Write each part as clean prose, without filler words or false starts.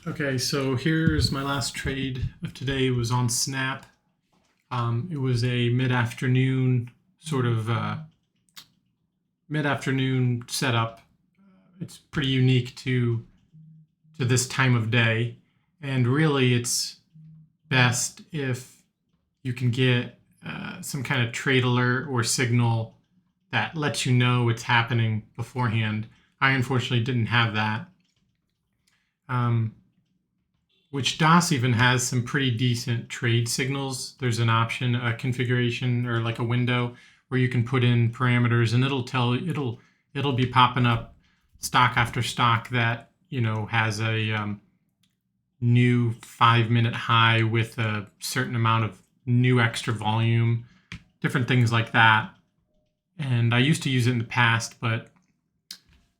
Okay, so here's my last trade of today. It was on Snap. It was a mid-afternoon sort of mid-afternoon setup. It's pretty unique to this time of day, and really, it's best if you can get some kind of trade alert or signal that lets you know it's happening beforehand. I unfortunately didn't have that. Which DOS even has some pretty decent trade signals. There's an option, a configuration, or like a window where you can put in parameters, and it'll be popping up stock after stock that has a new 5-minute high with a certain amount of new extra volume, different things like that. And I used to use it in the past, but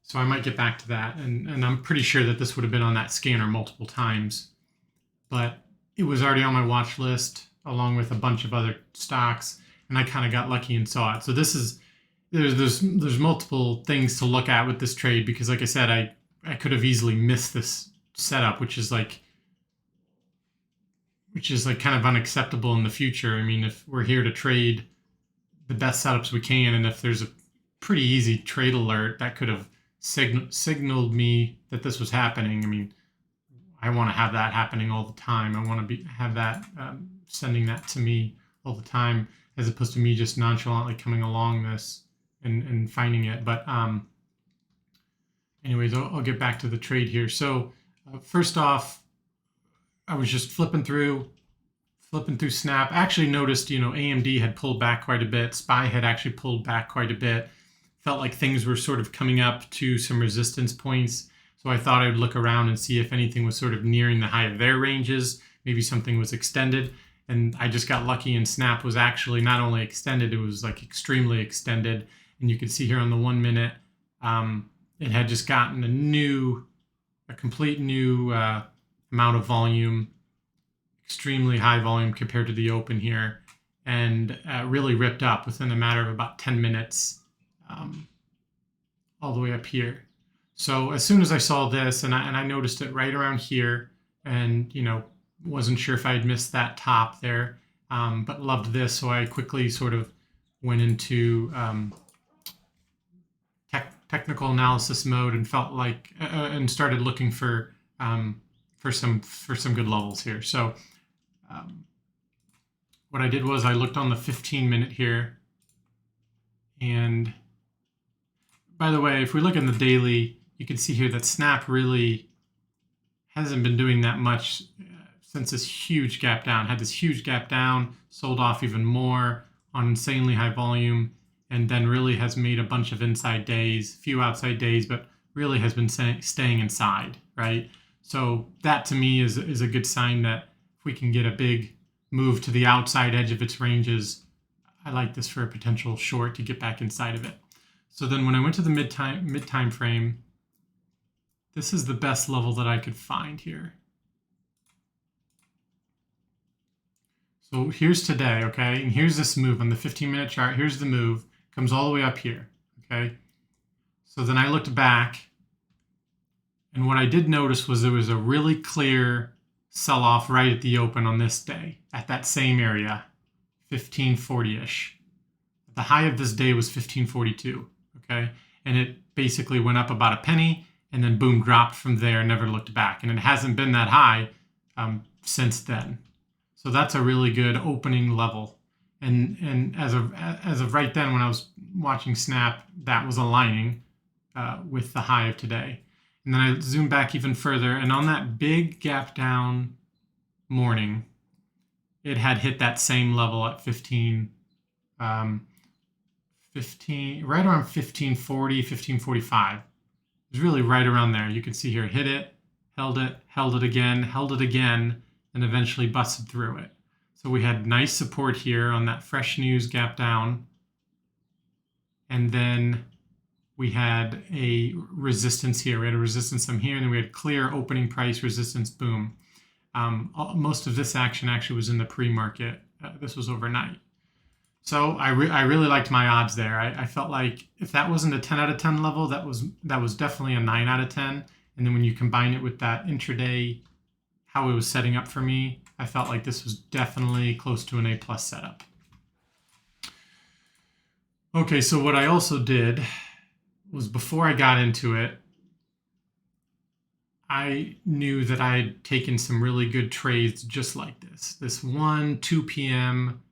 so I might get back to that. And I'm pretty sure that this would have been on that scanner multiple times, but it was already on my watch list along with a bunch of other stocks, and I kind of got lucky and saw it. So there's multiple things to look at with this trade, because like I said, I could have easily missed this setup, which is like kind of unacceptable in the future. I mean, if we're here to trade the best setups we can, and if there's a pretty easy trade alert that could have signaled me that this was happening, I mean, I want to have that happening all the time. I want to have that sending that to me all the time, as opposed to me just nonchalantly coming along this and finding it. But anyways, I'll get back to the trade here. So first off, I was just flipping through Snap. I actually noticed, AMD had pulled back quite a bit. SPY had actually pulled back quite a bit. Felt like things were sort of coming up to some resistance points. So I thought I would look around and see if anything was sort of nearing the high of their ranges. Maybe something was extended. And I just got lucky, and Snap was actually not only extended, it was like extremely extended. And you can see here on the 1 minute, it had just gotten a complete new amount of volume, extremely high volume compared to the open here, and really ripped up within a matter of about 10 minutes all the way up here. So as soon as I saw this, and I noticed it right around here, and wasn't sure if I'd missed that top there, but loved this, so I quickly sort of went into technical analysis mode and felt like and started looking for some good levels here. So what I did was I looked on the 15-minute here, and by the way, if we look in the daily, you can see here that Snap really hasn't been doing that much since this huge gap down. Had this huge gap down, sold off even more on insanely high volume, and then really has made a bunch of inside days, few outside days, but really has been staying inside, right? So that to me is a good sign that if we can get a big move to the outside edge of its ranges, I like this for a potential short to get back inside of it. So then when I went to the mid time frame, this is the best level that I could find here. So here's today, okay? And here's this move on the 15-minute chart. Here's the move, comes all the way up here, okay? So then I looked back, and what I did notice was there was a really clear sell-off right at the open on this day, at that same area, 1540-ish. The high of this day was 1542, okay? And it basically went up about a penny, and then boom, dropped from there, never looked back. And it hasn't been that high since then. So that's a really good opening level. And as of right then, when I was watching Snap, that was aligning with the high of today. And then I zoom back even further, and on that big gap down morning, it had hit that same level at 15, right around 1540, 1545. It was really right around there. You can see here, hit it, held it again, and eventually busted through it. So we had nice support here on that fresh news gap down. And then we had a resistance here. We had a resistance from here, and then we had clear opening price resistance, boom. Most of this action actually was in the pre-market. This was overnight. So I really liked my odds there. I felt like if that wasn't a 10 out of 10 level, that was definitely a 9 out of 10. And then when you combine it with that intraday how it was setting up for me, I felt like this was definitely close to an A+ setup. Okay, so what I also did was, before I got into it, I knew that I had taken some really good trades just like this. This 2 p.m.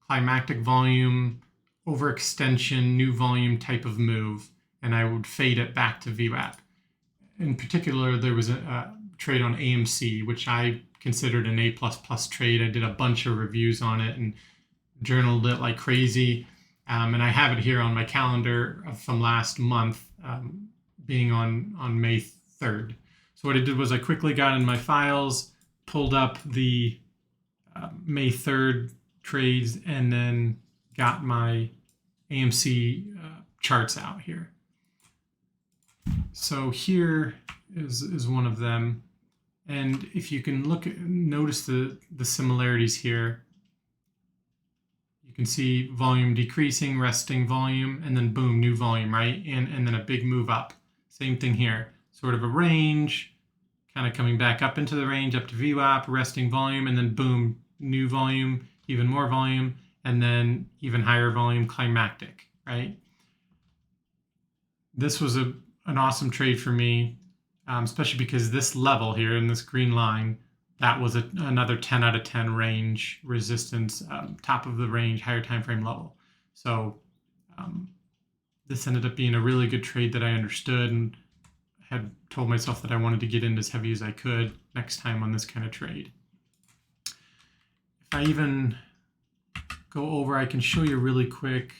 climactic volume, overextension, new volume type of move, and I would fade it back to VWAP. In particular, there was a trade on AMC, which I considered an A++ trade. I did a bunch of reviews on it and journaled it like crazy. And I have it here on my calendar from last month, being on May 3rd. So what I did was I quickly got in my files, pulled up the May 3rd trades, and then got my AMC charts out here. So here is one of them. And if you can notice the similarities here. You can see volume decreasing, resting volume, and then boom, new volume, right? And then a big move up. Same thing here, sort of a range, kind of coming back up into the range, up to VWAP, resting volume, and then boom, new volume, even more volume, and then even higher volume, climactic, right? This was an awesome trade for me, especially because this level here in this green line, that was another 10 out of 10 range resistance, top of the range, higher time frame level. So this ended up being a really good trade that I understood, and had told myself that I wanted to get in as heavy as I could next time on this kind of trade. If I even go over, I can show you really quick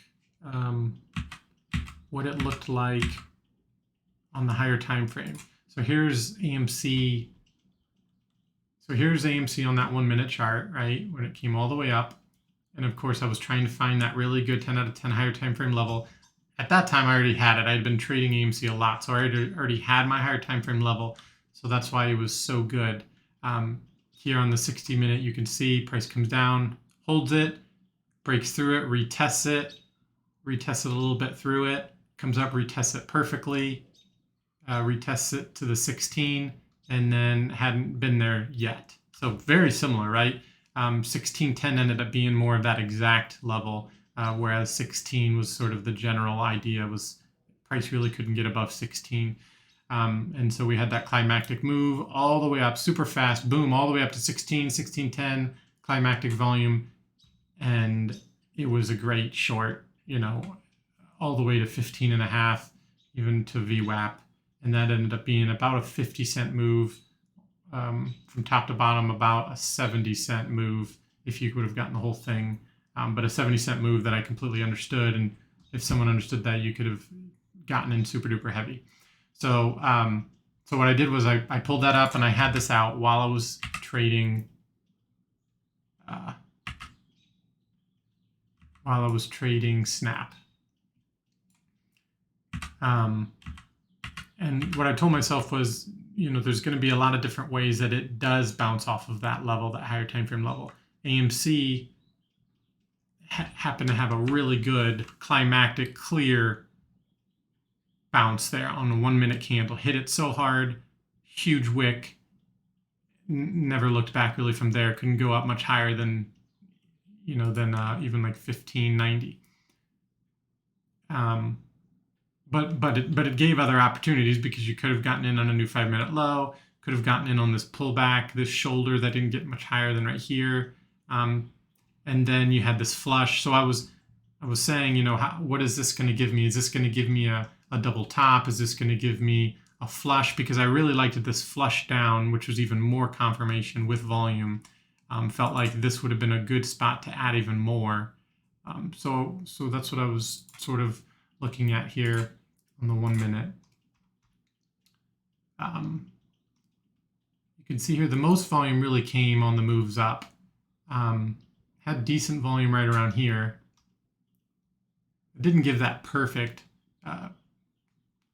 what it looked like on the higher time frame. So here's AMC. So here's AMC on that 1 minute chart, right? When it came all the way up. And of course, I was trying to find that really good 10 out of 10 higher time frame level. At that time, I already had it. I had been trading AMC a lot, so I already had my higher time frame level. So that's why it was so good. Here on the 60-minute, you can see price comes down, holds it, breaks through it, retests it a little bit through it, comes up, retests it perfectly, retests it to the 16, and then hadn't been there yet. So very similar, right? 1610 ended up being more of that exact level, whereas 16 was sort of the general idea, was price really couldn't get above 16. And so we had that climactic move all the way up super fast, boom, all the way up to 16, 1610, climactic volume. And it was a great short, you know, all the way to 15.5, even to VWAP. And that ended up being about a 50-cent move, from top to bottom, about a 70-cent move if you would have gotten the whole thing. But a 70-cent move that I completely understood. And if someone understood that, you could have gotten in super duper heavy. So so what I did was I pulled that up, and I had this out while I was trading Snap. And what I told myself was, you know, there's going to be a lot of different ways that it does bounce off of that level, that higher time frame level. AMC happened to have a really good climactic clear bounce there on a 1 minute candle. Hit it so hard, huge wick, never looked back really from there. Couldn't go up much higher than, you know, even like 1590. But it gave other opportunities, because you could have gotten in on a new 5 minute low, could have gotten in on this pullback, this shoulder that didn't get much higher than right here, and then you had this flush. So I was saying, you know, what is this going to give me? Is this going to give me a double top? Is this going to give me a flush? Because I really liked this flush down, which was even more confirmation with volume. Felt like this would have been a good spot to add even more. So that's what I was sort of looking at here on the 1 minute. You can see here the most volume really came on the moves up. Had decent volume right around here. It didn't give that perfect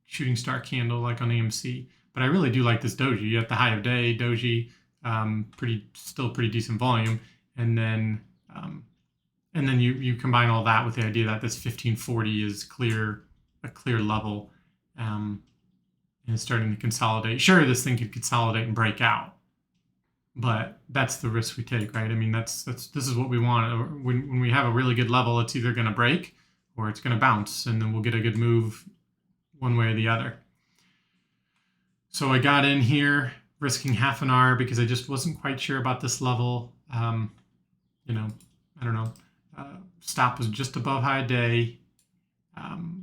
shooting star candle like on AMC, but I really do like this doji at the high of day. Doji, still pretty decent volume, and then you combine all that with the idea that this 1540 is a clear level, and it's starting to consolidate. Sure, this thing could consolidate and break out, but that's the risk we take, right? I mean, this is what we want. When we have a really good level, it's either going to break or it's going to bounce, and then we'll get a good move one way or the other. So I got in here risking half an R because I just wasn't quite sure about this level. You know, I don't know. Stop was just above high day.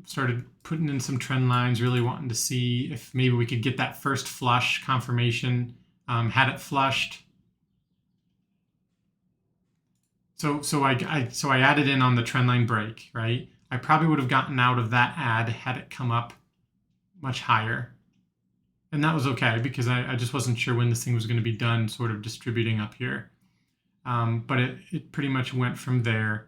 Started putting in some trend lines, really wanting to see if maybe we could get that first flush confirmation. Had it flushed. So I added in on the trendline break, right? I probably would have gotten out of that ad had it come up much higher. And that was okay because I just wasn't sure when this thing was going to be done sort of distributing up here. But it pretty much went from there.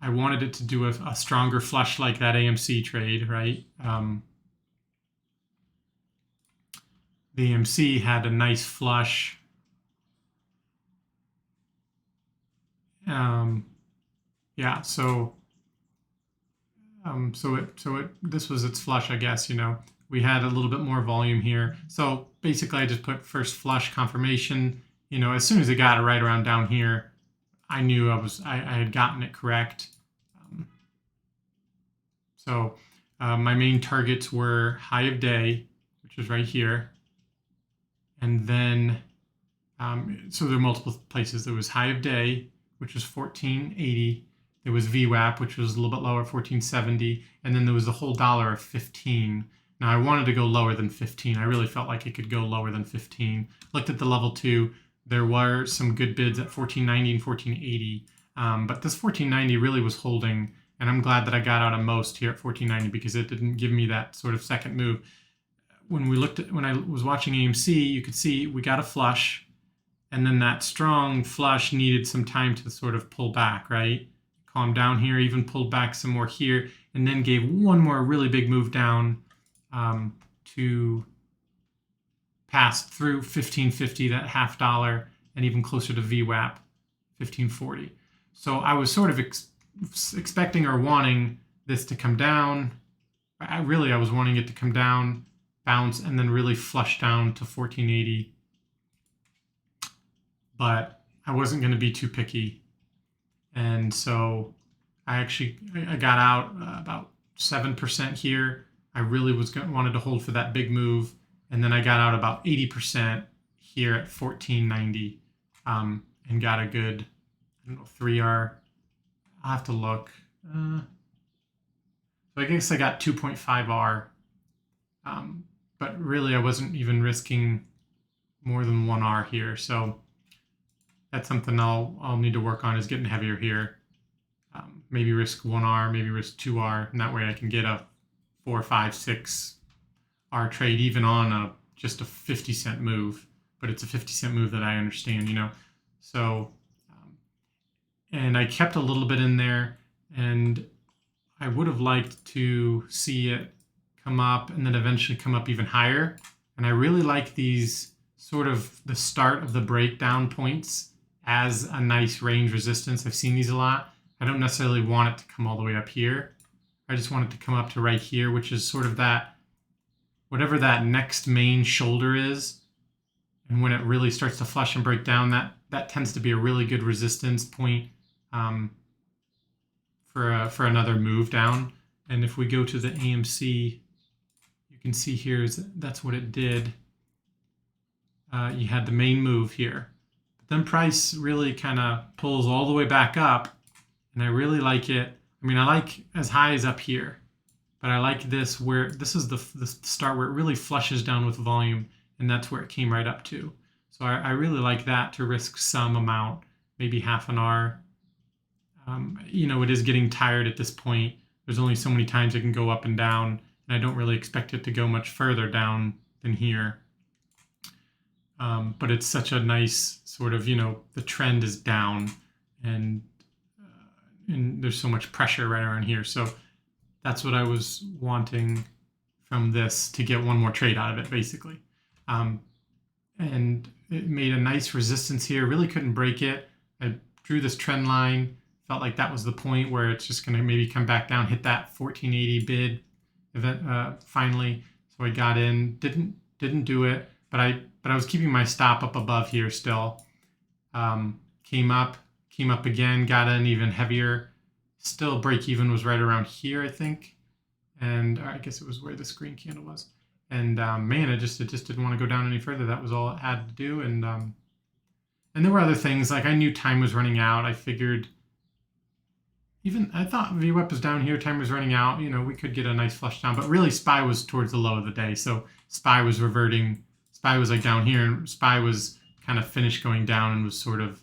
I wanted it to do a stronger flush like that AMC trade, right? The AMC had a nice flush. Yeah, so this was its flush, I guess, you know. We had a little bit more volume here. So basically I just put first flush confirmation. You know, as soon as it got it right around down here, I knew I had gotten it correct. My main targets were high of day, which is right here. And then, so there are multiple places. There was high of day, which was 1480. There was VWAP, which was a little bit lower, 1470. And then there was the whole dollar of 15. Now I wanted to go lower than 15. I really felt like it could go lower than 15. Looked at the level 2. There were some good bids at 1490 and 1480. But this 1490 really was holding. And I'm glad that I got out of most here at 1490 because it didn't give me that sort of second move. When I was watching AMC, you could see we got a flush, and then that strong flush needed some time to sort of pull back, right? Calm down here, even pulled back some more here, and then gave one more really big move down to pass through 1550, that $half, and even closer to VWAP, 1540. So I was sort of expecting or wanting this to come down. I was wanting it to come down, bounce, and then really flush down to 1480. But I wasn't going to be too picky. And so I got out about 7% here. I really wanted to hold for that big move. And then I got out about 80% here at 1490 and got a good, 3R. I'll have to look. So I guess I got 2.5R. But really I wasn't even risking more than 1R here. So that's something I'll need to work on, is getting heavier here. Maybe risk 1R, maybe risk 2R, and that way I can get a 4, 5, 6R trade even on just a 50-cent move. But it's a 50-cent move that I understand, you know. So, and I kept a little bit in there, and I would have liked to see it come up and then eventually come up even higher. And I really like these sort of the start of the breakdown points as a nice range resistance. I've seen these a lot. I don't necessarily want it to come all the way up here. I just want it to come up to right here, which is sort of that, whatever that next main shoulder is. And when it really starts to flush and break down, that tends to be a really good resistance point for another move down. And if we go to the AMC, you can see here that's what it did. You had the main move here. But then price really kind of pulls all the way back up, and I really like it. I mean, I like as high as up here, but I like this where this is the start where it really flushes down with volume, and that's where it came right up to. So I really like that to risk some amount, maybe half an R. You know, it is getting tired at this point. There's only so many times it can go up and down, and I don't really expect it to go much further down than here. But it's such a nice sort of, you know, the trend is down, and there's so much pressure right around here. So that's what I was wanting from this, to get one more trade out of it, basically. And it made a nice resistance here. Really couldn't break it. I drew this trend line. Felt like that was the point where it's just going to maybe come back down, hit that 1480 bid event finally. So I got in. Didn't do it, but I was keeping my stop up above here still. came up again, got an even heavier. Still break even was right around here, I think. And I guess it was where this green candle was. And man, it just didn't want to go down any further. That was all it had to do. And there were other things, like I knew time was running out. I figured, I thought VWAP was down here, time was running out. You know, we could get a nice flush down, but really SPY was towards the low of the day. So SPY was reverting. SPY was like down here, and SPY was kind of finished going down and was sort of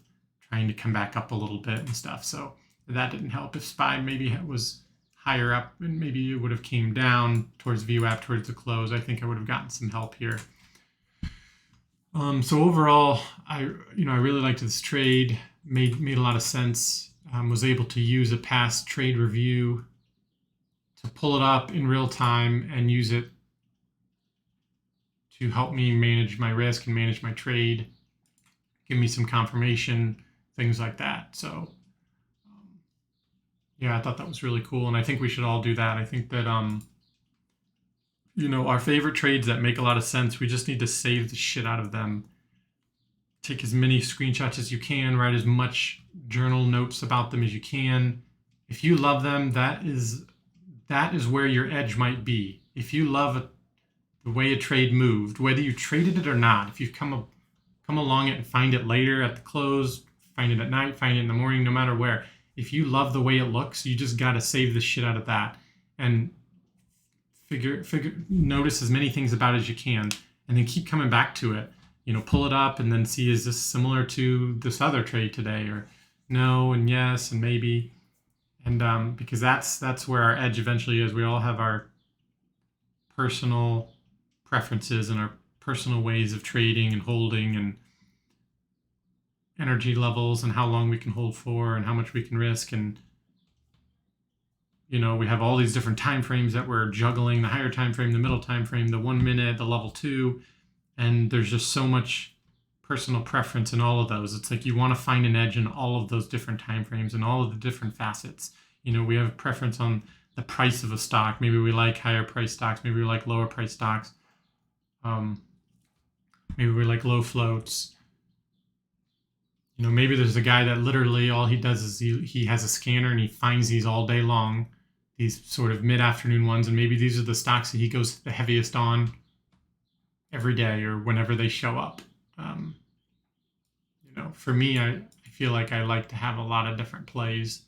trying to come back up a little bit and stuff. So that didn't help. If SPY maybe was higher up and maybe it would have came down towards VWAP, towards the close, I think I would have gotten some help here. So overall, I really liked this trade. Made a lot of sense. Was able to use a past trade review to pull it up in real time and use it to help me manage my risk and manage my trade, give me some confirmation, things like that. So yeah, I thought that was really cool, and I think we should all do that. I think that our favorite trades that make a lot of sense, we just need to save the shit out of them. Take as many screenshots as you can, write as much journal notes about them as you can. If you love them, that is where your edge might be. If you love the way a trade moved, whether you traded it or not, if you've come along it and find it later at the close, find it at night, find it in the morning, no matter where, if you love the way it looks, you just got to save the shit out of that and notice as many things about it as you can, and then keep coming back to it. Pull it up and then see, is this similar to this other trade today, or no and yes and maybe, and because that's where our edge eventually is. We all have our personal preferences and our personal ways of trading and holding and energy levels and how long we can hold for and how much we can risk. And we have all these different time frames that we're juggling: the higher time frame, the middle time frame, the 1 minute, the level 2. And there's just so much personal preference in all of those. It's like you want to find an edge in all of those different time frames and all of the different facets. We have a preference on the price of a stock. Maybe we like higher price stocks. Maybe we like lower price stocks. Maybe we like low floats. Maybe there's a guy that literally all he does is he has a scanner and he finds these all day long, these sort of mid-afternoon ones, and maybe these are the stocks that he goes the heaviest on every day or whenever they show up. For me, I feel like I like to have a lot of different plays,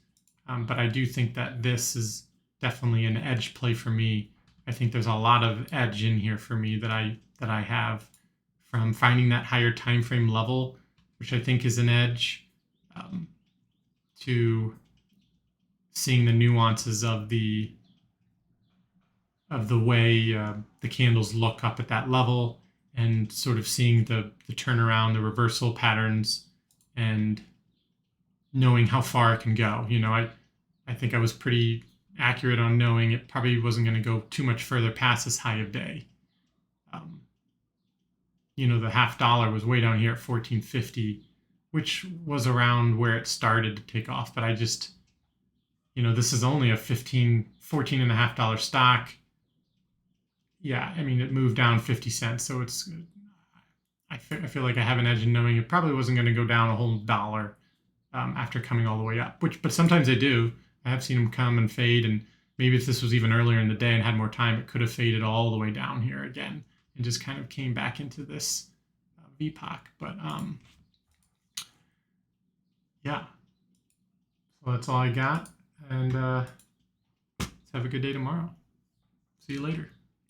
but I do think that this is definitely an edge play for me. I think there's a lot of edge in here for me that I have from finding that higher time frame level, which I think is an edge, to seeing the nuances of the way the candles look up at that level, and sort of seeing the turnaround, the reversal patterns, and knowing how far it can go. I think I was pretty accurate on knowing it probably wasn't going to go too much further past this high of day. The $0.50 was way down here at 14.50, which was around where it started to take off. But I just, this is only a $14.50 stock. Yeah, I mean, it moved down 50 cents, so I feel like I have an edge in knowing it probably wasn't going to go down a whole dollar after coming all the way up. But sometimes they do. I have seen them come and fade, and maybe if this was even earlier in the day and had more time, it could have faded all the way down here again and just kind of came back into this VPOC. But yeah, so that's all I got, and let's have a good day tomorrow. See you later.